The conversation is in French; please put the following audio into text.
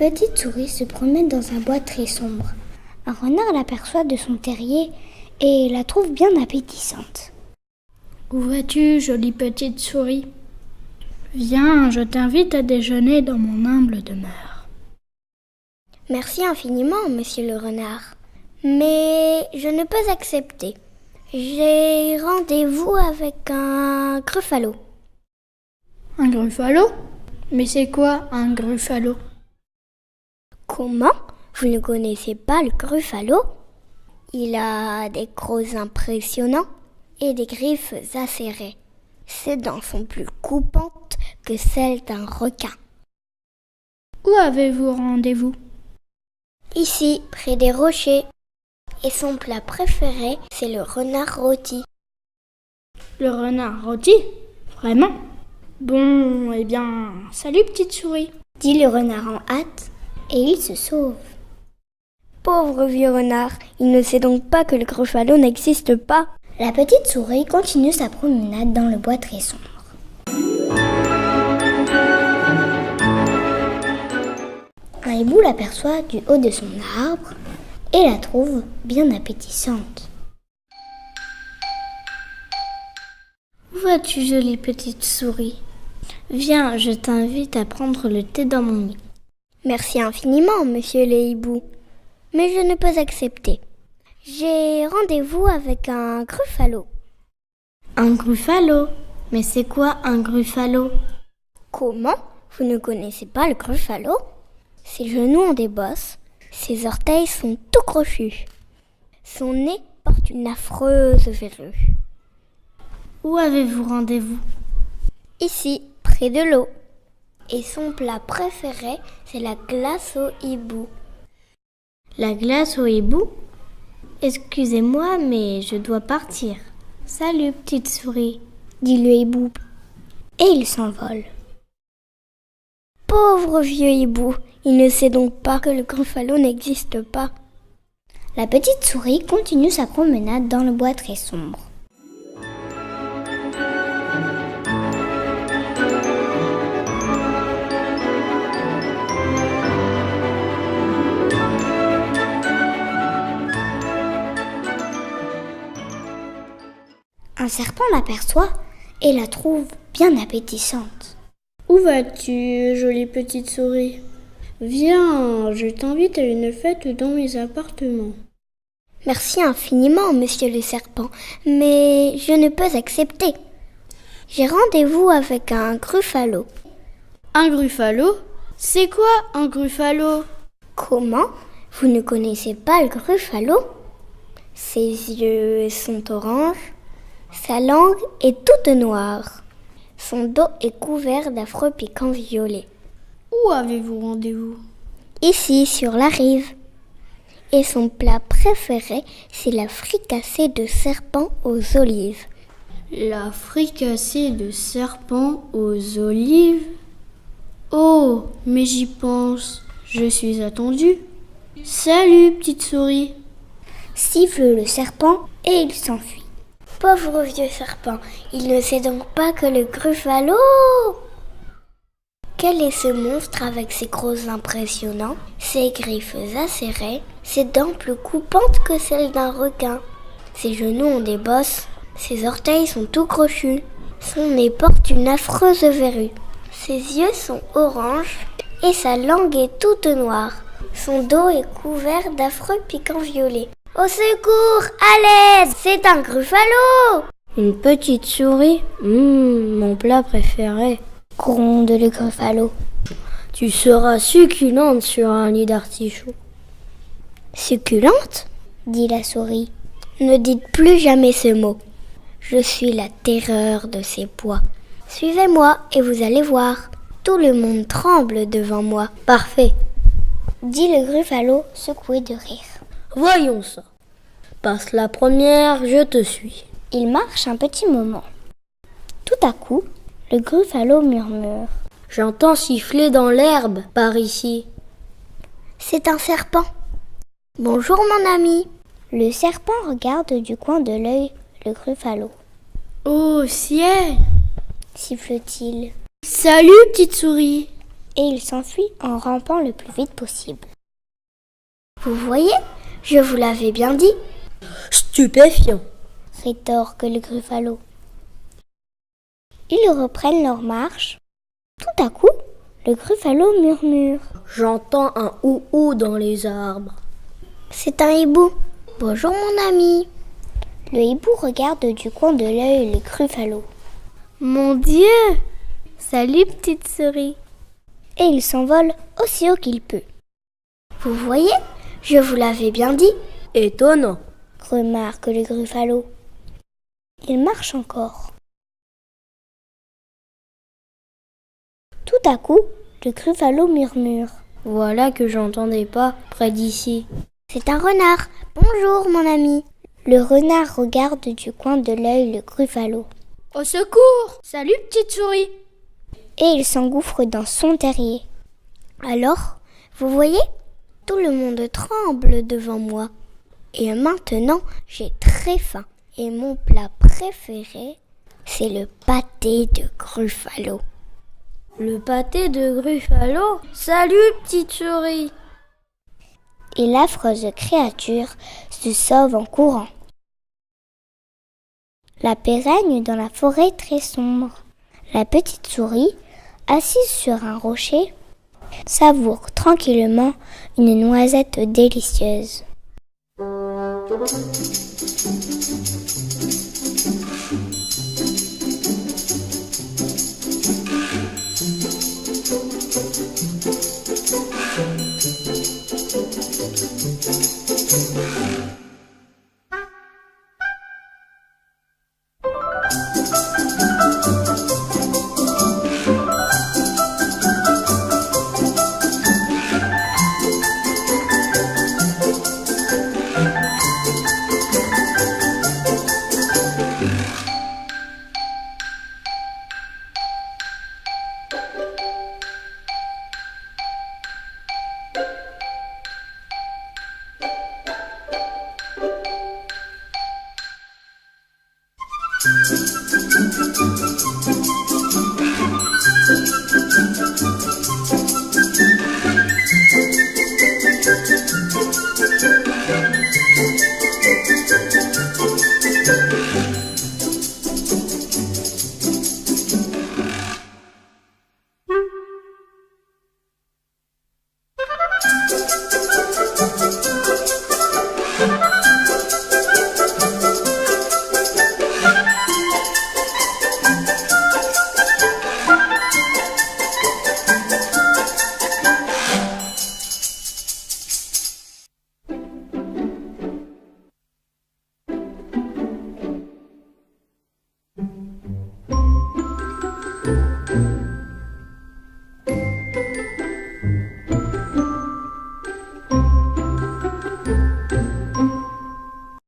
petite souris se promène dans un bois très sombre. Un renard l'aperçoit de son terrier et la trouve bien appétissante. Où vas-tu, jolie petite souris? Viens, je t'invite à déjeuner dans mon humble demeure. Merci infiniment, monsieur le renard. Mais je ne peux accepter. J'ai rendez-vous avec un gruffalo. Un gruffalo? Mais c'est quoi un gruffalo? Comment? Vous ne connaissez pas le gruffalo? Il a des crocs impressionnants et des griffes acérées. Ses dents sont plus coupantes que celles d'un requin. Où avez-vous rendez-vous? Ici, près des rochers. Et son plat préféré, c'est le renard rôti. Le renard rôti? Vraiment? Bon, eh bien, salut petite souris, dit le renard en hâte, et il se sauve. Pauvre vieux renard, il ne sait donc pas que le gruffalo n'existe pas. La petite souris continue sa promenade dans le bois très sombre. Un hibou l'aperçoit du haut de son arbre et la trouve bien appétissante. Où vas-tu, jolie petite souris? Viens, je t'invite à prendre le thé dans mon lit. Merci infiniment, monsieur le hibou, mais je ne peux accepter. J'ai rendez-vous avec un gruffalo. Un gruffalo? Mais c'est quoi un gruffalo? Comment? Vous ne connaissez pas le gruffalo? Ses genoux ont des bosses, ses orteils sont tout crochus. Son nez porte une affreuse verrue. Où avez-vous rendez-vous? Ici, près de l'eau. Et son plat préféré, c'est la glace au hibou. La glace au hibou? Excusez-moi, mais je dois partir. Salut, petite souris, dit le hibou. Et il s'envole. Pauvre vieux hibou, il ne sait donc pas que le gruffalo n'existe pas. La petite souris continue sa promenade dans le bois très sombre. Un serpent l'aperçoit et la trouve bien appétissante. Où vas-tu, jolie petite souris? Viens, je t'invite à une fête dans mes appartements. Merci infiniment, monsieur le serpent, mais je ne peux accepter. J'ai rendez-vous avec un gruffalo. Un gruffalo? C'est quoi un gruffalo? Comment? Vous ne connaissez pas le gruffalo? Ses yeux sont oranges, sa langue est toute noire. Son dos est couvert d'affreux piquants violets. Où avez-vous rendez-vous? Ici, sur la rive. Et son plat préféré, c'est la fricassée de serpent aux olives. La fricassée de serpent aux olives? Oh, mais j'y pense, je suis attendue. Salut, petite souris, siffle le serpent et il s'enfuit. Pauvre vieux serpent, il ne sait donc pas que le gruffalo... Quel est ce monstre avec ses crocs impressionnants, ses griffes acérées, ses dents plus coupantes que celles d'un requin? Ses genoux ont des bosses, ses orteils sont tout crochus, son nez porte une affreuse verrue. Ses yeux sont oranges et sa langue est toute noire. Son dos est couvert d'affreux piquants violets. Au secours, à l'aide, c'est un gruffalo! une petite souris, mon plat préféré. Gronde le gruffalo. Tu seras succulente sur un lit d'artichaut. Succulente? Dit la souris. Ne dites plus jamais ce mot. Je suis la terreur de ces pois. Suivez-moi et vous allez voir. Tout le monde tremble devant moi. Parfait, Dit le gruffalo, secoué de rire. voyons ça. Passe la première, je te suis. Il marche un petit moment. Tout à coup, le gruffalo murmure. J'entends siffler dans l'herbe par ici. C'est un serpent. Bonjour mon ami. Le serpent regarde du coin de l'œil le gruffalo. Oh ciel! Siffle-t-il. Salut petite souris! et il s'enfuit en rampant le plus vite possible. Vous voyez, je vous l'avais bien dit. Stupéfiant, rétorque le Gruffalo. Ils reprennent leur marche. Tout à coup, le Gruffalo murmure. j'entends un ou dans les arbres. C'est un hibou. Bonjour mon ami. Le hibou regarde du coin de l'œil le Gruffalo. Mon Dieu! Salut, petite souris. Et il s'envole aussi haut qu'il peut. Vous voyez, je vous l'avais bien dit. Étonnant. Remarque le Gruffalo. Il marche encore. Tout à coup, le Gruffalo murmure. Voilà que j'entendais pas près d'ici. C'est un renard. Bonjour mon ami. Le renard regarde du coin de l'œil le Gruffalo. Au secours! Salut, petite souris. Et il s'engouffre dans son terrier. Alors, vous voyez, tout le monde tremble devant moi. Et maintenant, j'ai très faim. Et mon plat préféré, c'est le pâté de Gruffalo. Le pâté de Gruffalo? Salut, petite souris. Et l'affreuse créature se sauve en courant. La paix règne dans la forêt très sombre. La petite souris, assise sur un rocher, savoure tranquillement une noisette délicieuse.